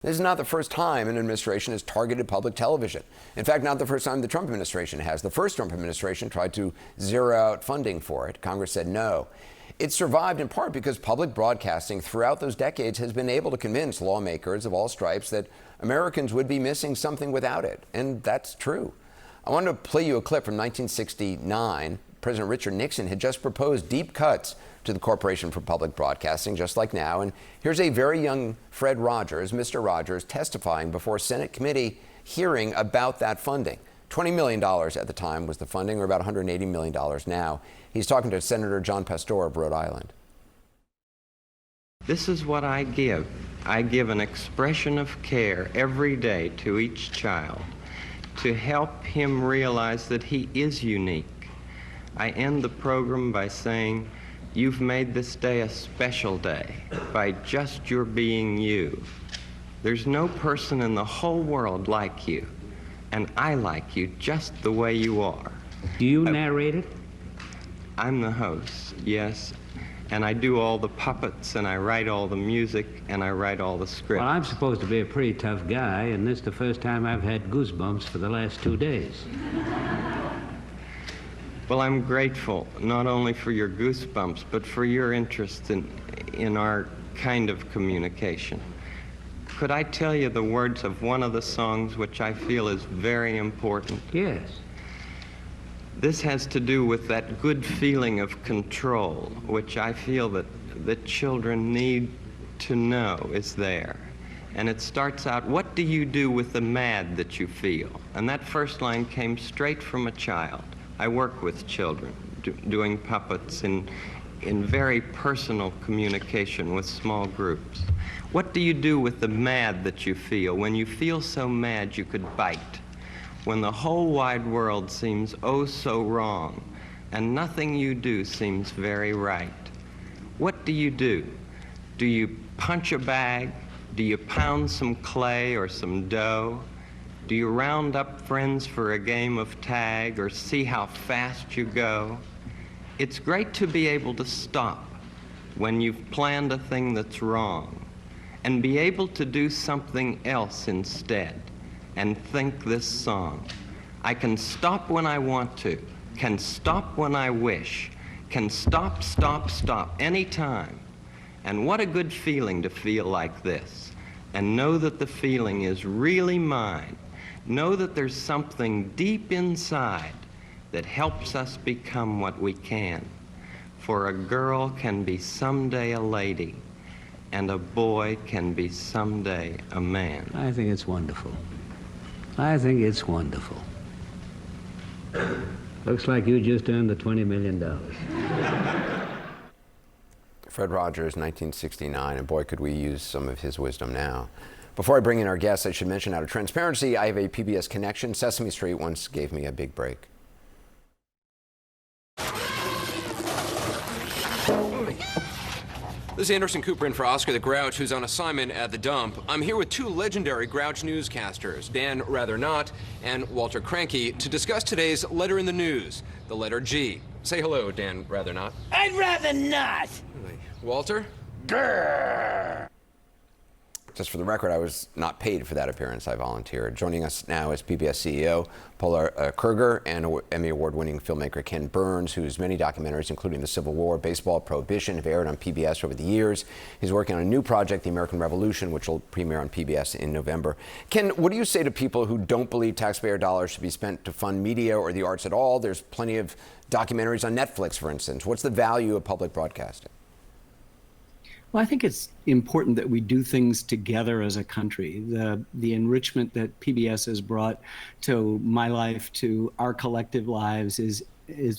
This is not the first time an administration has targeted public television. In fact, not the first time the Trump administration has. The first Trump administration tried to zero out funding for it. Congress said no. It survived in part because public broadcasting throughout those decades has been able to convince lawmakers of all stripes that Americans would be missing something without it. And that's true. I wanted to play you a clip from 1969. President Richard Nixon had just proposed deep cuts to the Corporation for Public Broadcasting, just like now. And here's a very young Fred Rogers, Mr. Rogers, testifying before a Senate committee hearing about that funding. $20 million at the time was the funding, or about $180 million now. He's talking to Senator John Pastor of Rhode Island. This is what I give. I give an expression of care every day to each child to help him realize that he is unique. I end the program by saying, you've made this day a special day by just your being you. There's no person in the whole world like you, and I like you just the way you are. Do you narrate it? I'm the host, yes, and I do all the puppets, and I write all the music, and I write all the script. Well, I'm supposed to be a pretty tough guy, and this is the first time I've had goosebumps for the last 2 days. Well, I'm grateful not only for your goosebumps, but for your interest in our kind of communication. Could I tell you the words of one of the songs which I feel is very important? Yes. This has to do with that good feeling of control, which I feel that children need to know is there. And it starts out, what do you do with the mad that you feel? And that first line came straight from a child. I work with children, doing puppets in very personal communication with small groups. What do you do with the mad that you feel? When you feel so mad you could bite. When the whole wide world seems oh so wrong, and nothing you do seems very right. What do you do? Do you punch a bag? Do you pound some clay or some dough? Do you round up friends for a game of tag or see how fast you go? It's great to be able to stop when you've planned a thing that's wrong and be able to do something else instead and think this song. I can stop when I want to, can stop when I wish, can stop, stop, stop anytime. And what a good feeling to feel like this and know that the feeling is really mine. Know that there's something deep inside that helps us become what we can. For a girl can be someday a lady, and a boy can be someday a man. I think it's wonderful. I think it's wonderful. Looks like you just earned the $20 million. Fred Rogers, 1969, and boy, could we use some of his wisdom now. Before I bring in our guests, I should mention out of transparency, I have a PBS connection. Sesame Street once gave me a big break. This is Anderson Cooper in for Oscar the Grouch, who's on assignment at the dump. I'm here with two legendary Grouch newscasters, Dan Rather Not and Walter Cranky, to discuss today's letter in the news, the letter G. Say hello, Dan Rather Not. I'd rather not. Walter? Grrr. Just for the record, I was not paid for that appearance. I volunteered. Joining us now is PBS CEO Paula Kerger and Emmy Award-winning filmmaker Ken Burns, whose many documentaries, including the Civil War, baseball, Prohibition, have aired on PBS over the years. He's working on a new project, The American Revolution, which will premiere on PBS in November. Ken, what do you say to people who don't believe taxpayer dollars should be spent to fund media or the arts at all? There's plenty of documentaries on Netflix, for instance. What's the value of public broadcasting? Well, I think it's important that we do things together as a country. The enrichment that PBS has brought to my life, to our collective lives, is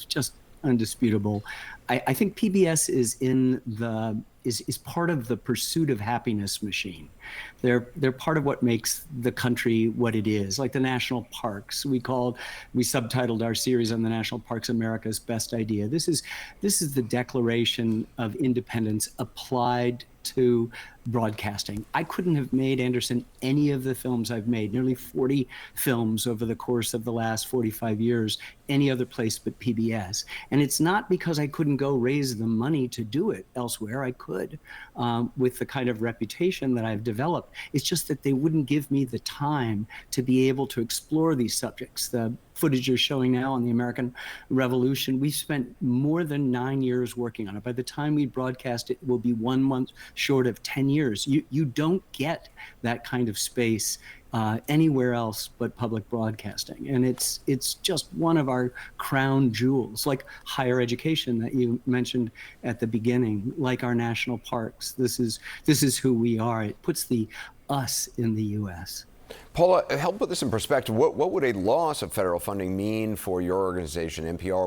just undisputable. I think PBS is part of the pursuit of happiness machine. They're part of what makes the country what it is. Like the national parks, we subtitled our series on the national parks America's Best Idea. This is the Declaration of Independence applied to broadcasting. I couldn't have made, Anderson, any of the films I've made, nearly 40 films over the course of the last 45 years, any other place but PBS. And it's not because I couldn't go raise the money to do it elsewhere. I could, with the kind of reputation that I've develop. It's just that they wouldn't give me the time to be able to explore these subjects. The footage you're showing now on the American Revolution, we spent more than 9 years working on it. By the time we broadcast it, it will be 1 month short of 10 years. You don't get that kind of space anywhere else but public broadcasting. And it's just one of our crown jewels, like higher education that you mentioned at the beginning, like our national parks. This is who we are. It puts the us in the U.S. Paula, help put this in perspective. What would a loss of federal funding mean for your organization, NPR,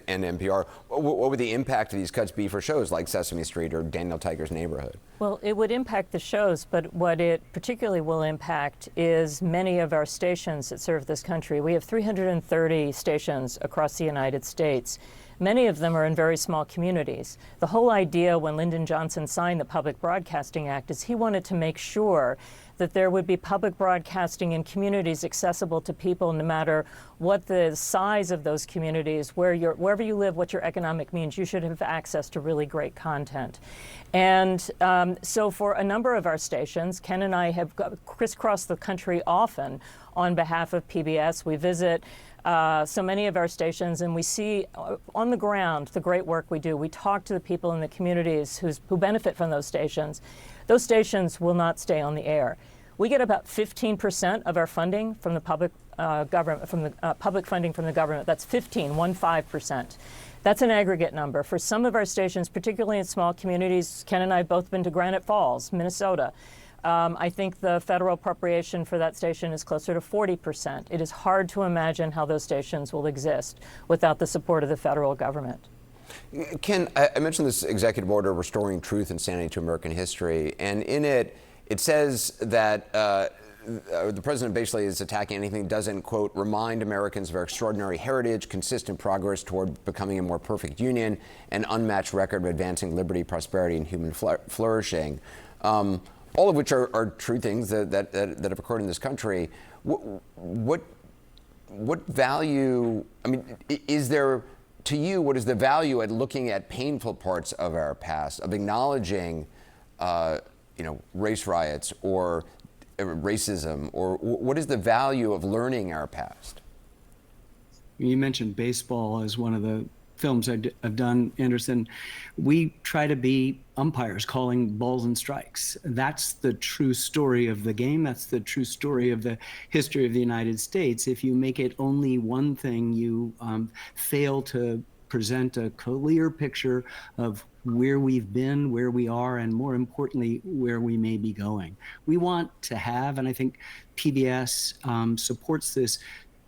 and NPR? What would the impact of these cuts be for shows like Sesame Street or Daniel Tiger's Neighborhood? Well, it would impact the shows, but what it particularly will impact is many of our stations that serve this country. We have 330 stations across the United States. Many of them are in very small communities. The whole idea when Lyndon Johnson signed the Public Broadcasting Act is he wanted to make sure that there would be public broadcasting in communities accessible to people no matter what the size of those communities, wherever you live, what your economic means, you should have access to really great content. And so for a number of our stations, Ken and I have crisscrossed the country often on behalf of PBS. We visit so many of our stations, and we see on the ground the great work we do. We talk to the people in the communities who benefit from those stations. Those stations will not stay on the air. We get about 15% of our funding from the public government, from the public funding from the government. That's 15%. That's an aggregate number. For some of our stations, particularly in small communities, Ken and I have both been to Granite Falls, Minnesota. I think the federal appropriation for that station is closer to 40%. It is hard to imagine how those stations will exist without the support of the federal government. Ken, I mentioned this executive order restoring truth and sanity to American history, and in it, it says that the president basically is attacking anything that doesn't, quote, remind Americans of our extraordinary heritage, consistent progress toward becoming a more perfect union, and unmatched record of advancing liberty, prosperity, and human flourishing. All of which are true things that have occurred in this country. What value, I mean, is there, to you, what is the value at looking at painful parts of our past, of acknowledging, race riots or racism, or what is the value of learning our past? You mentioned baseball as one of the films I've done, Anderson. We try to be umpires calling balls and strikes. That's the true story of the game. That's the true story of the history of the United States. If you make it only one thing, you fail to present a clear picture of where we've been, where we are, and more importantly, where we may be going. We want to have, and I think PBS supports this,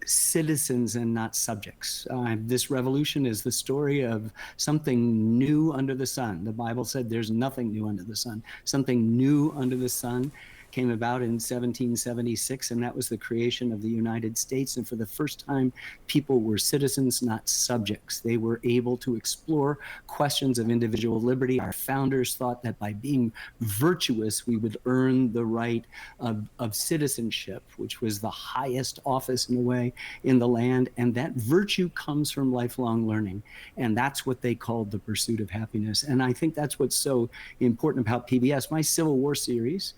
citizens and not subjects. This revolution is the story of something new under the sun. The Bible said there's nothing new under the sun. Something new under the sun came about in 1776, and that was the creation of the United States. And for the first time, people were citizens, not subjects. They were able to explore questions of individual liberty. Our founders thought that by being virtuous, we would earn the right of citizenship, which was the highest office in a way in the land. And that virtue comes from lifelong learning. And that's what they called the pursuit of happiness. And I think that's what's so important about PBS. My Civil War series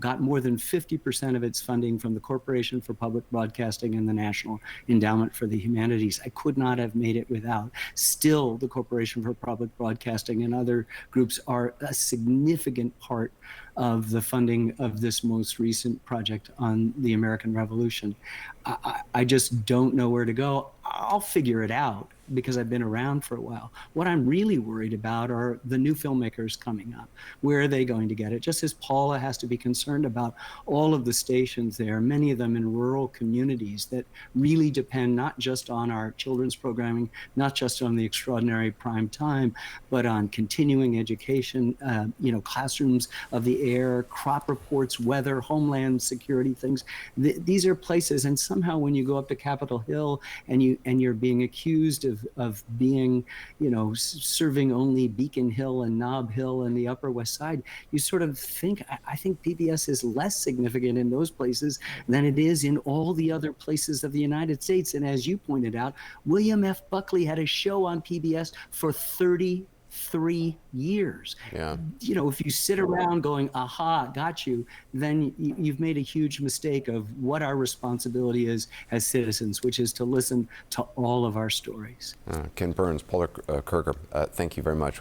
got more than 50% of its funding from the Corporation for Public Broadcasting and the National Endowment for the Humanities. I could not have made it without. Still, the Corporation for Public Broadcasting and other groups are a significant part of the funding of this most recent project on the American Revolution. I just don't know where to go. I'll figure it out because I've been around for a while. What I'm really worried about are the new filmmakers coming up. Where are they going to get it? Just as Paula has to be concerned about all of the stations there, many of them in rural communities that really depend not just on our children's programming, not just on the extraordinary prime time, but on continuing education, classrooms of the air, crop reports, weather, homeland security things. These are places, and somehow when you go up to Capitol Hill and you're being accused of being, serving only Beacon Hill and Nob Hill and the Upper West Side, you sort of think, I think PBS is less significant in those places than it is in all the other places of the United States. And as you pointed out, William F. Buckley had a show on PBS for 30 3 years. Yeah. You know, if you sit around going, aha, got you, then you've made a huge mistake of what our responsibility is as citizens, which is to listen to all of our stories. Ken Burns, Paula Kerger, thank you very much.